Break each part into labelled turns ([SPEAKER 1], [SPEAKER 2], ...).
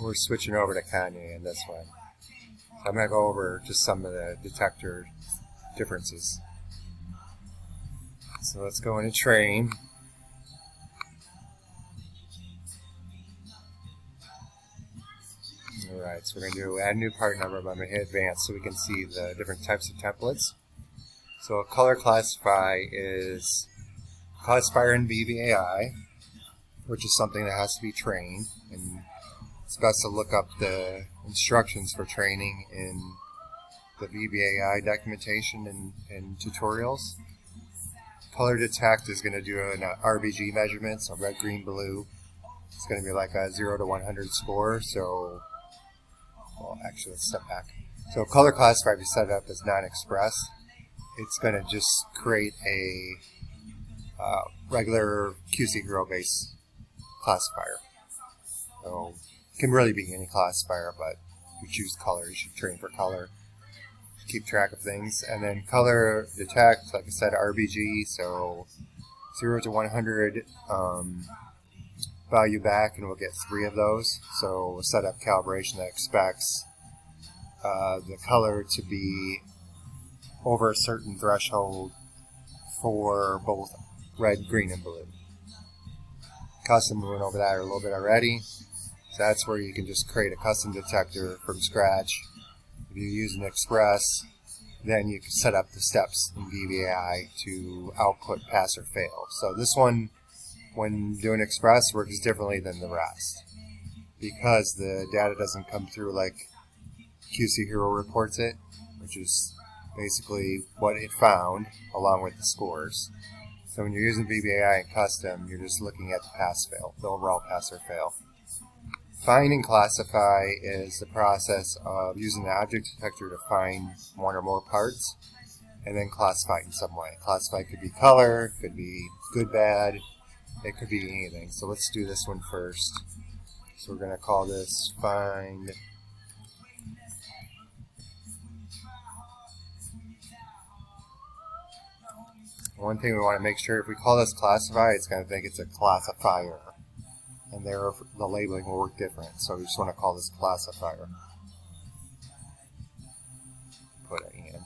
[SPEAKER 1] We're switching over to Kanye in this one. I'm going to go over just some of the detector differences. So let's go into train. Alright, so we're going to do add new part number, but I'm going to hit advanced so we can see the different types of templates. So a color classify is classifier in VBAI, which is something that has to be trained, and it's best to look up the instructions for training in the VBAI documentation and tutorials. Color detect is going to do an RBG measurement, so red, green, blue. It's going to be like a 0 to 100 score, so, well, actually, let's step back. So color classifier, if you set it up as non-express, it's going to just create a regular QC Hero based classifier. So it can really be any classifier, but if you choose color, you should train for color. Keep track of things. And then color detect, like I said, RBG, so 0 to 100 value back, and we'll get 3 of those. So we'll set up calibration that expects the color to be over a certain threshold for both red, green, and blue. Custom, we went over that a little bit already. So that's where you can just create a custom detector from scratch. If you use an Express, then you can set up the steps in VBAI to output pass or fail. So this one, when doing Express, works differently than the rest, because the data doesn't come through like QC Hero reports it, which is basically what it found along with the scores. So when you're using VBAI and custom, you're just looking at the pass-fail, the overall pass or fail. Find and classify is the process of using the object detector to find one or more parts and then classify it in some way. Classify could be color, could be good, bad, it could be anything. So let's do this one first. So we're going to call this find. One thing we want to make sure, if we call this classify, it's going to think it's a classifier, and there the labeling will work different. So we just want to call this classifier. Put it in.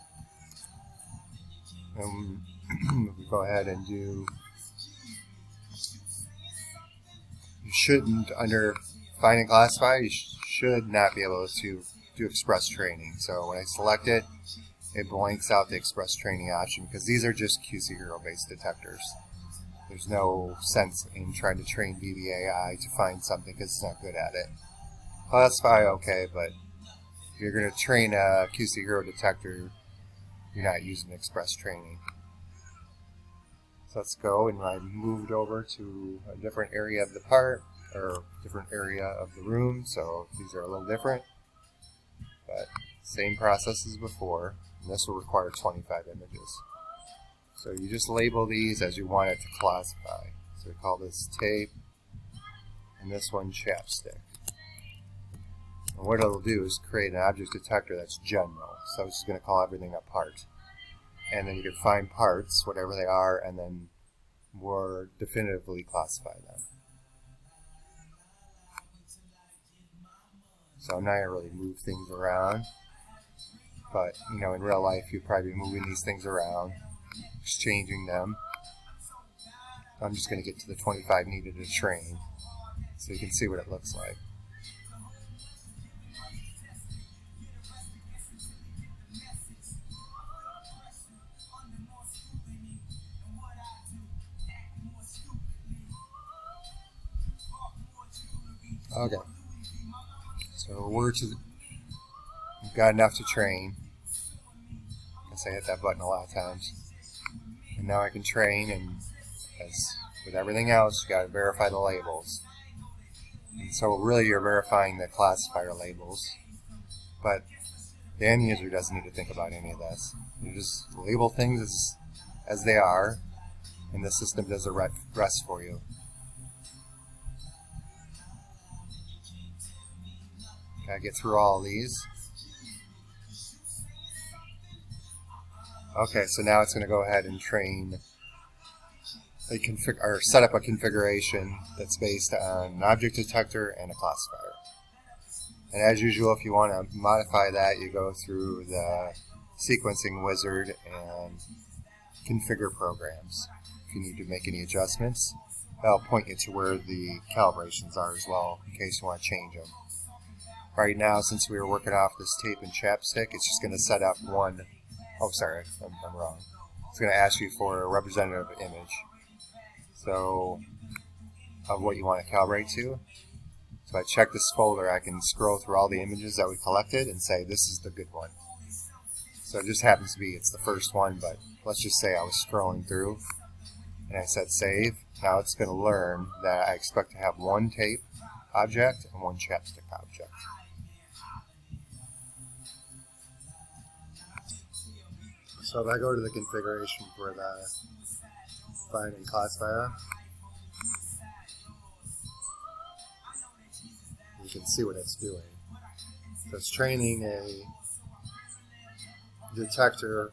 [SPEAKER 1] And we go ahead and do. You shouldn't, under find and classify, you should not be able to do express training. So when I select it, it blanks out the express training option, because these are just QC Hero based detectors. There's no sense in trying to train VBAI to find something because it's not good at it. Classify, okay, but if you're going to train a QC Hero detector, you're not using express training. So let's go, and I moved over to a different area of the part, or different area of the room, so these are a little different, but same process as before. And this will require 25 images. So you just label these as you want it to classify. So we call this tape, and this one chapstick. And what it'll do is create an object detector that's general. So it's just going to call everything a part. And then you can find parts, whatever they are, and then more definitively classify them. So I'm not going to really move things around. But, you know, in real life, you'd probably be moving these things around, exchanging them. I'm just going to get to the 25 needed to train, so you can see what it looks like. Okay. So we've got enough to train. I guess I hit that button a lot of times. And now I can train, and as with everything else, you got to verify the labels. And so really you're verifying the classifier labels. But the end user doesn't need to think about any of this. You just label things as they are, and the system does the rest for you. Gotta get through all these. Okay, so now it's going to go ahead and train set up a configuration that's based on an object detector and a classifier. And as usual, if you want to modify that, you go through the sequencing wizard and configure programs. If you need to make any adjustments, that'll point you to where the calibrations are as well, in case you want to change them. Right now, since we were working off this tape and chapstick, it's just going to set up one. Oh, sorry, I'm wrong. It's going to ask you for a representative image. So, of what you want to calibrate to. So I check this folder, I can scroll through all the images that we collected and say this is the good one. So it just happens to be it's the first one, but let's just say I was scrolling through and I said save. Now it's going to learn that I expect to have one tape object and one chapstick object. So if I go to the configuration for the finding classifier, you can see what it's doing. So it's training a detector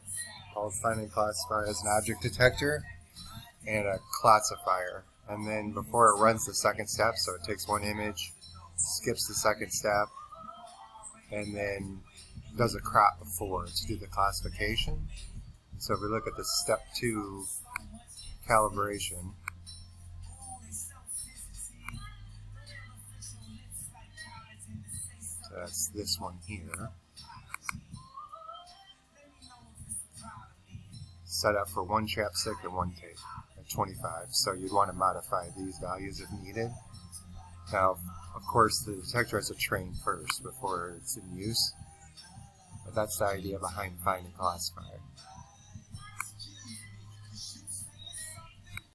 [SPEAKER 1] called finding classifier as an object detector and a classifier. And then before it runs the second step, so it takes one image, skips the second step, and then does a crop before to do the classification. So if we look at the step 2 calibration, so that's this one here, set up for one chapstick and one tape at 25. So you'd want to modify these values if needed. Now, of course, the detector has to train first before it's in use, but that's the idea behind finding classifier.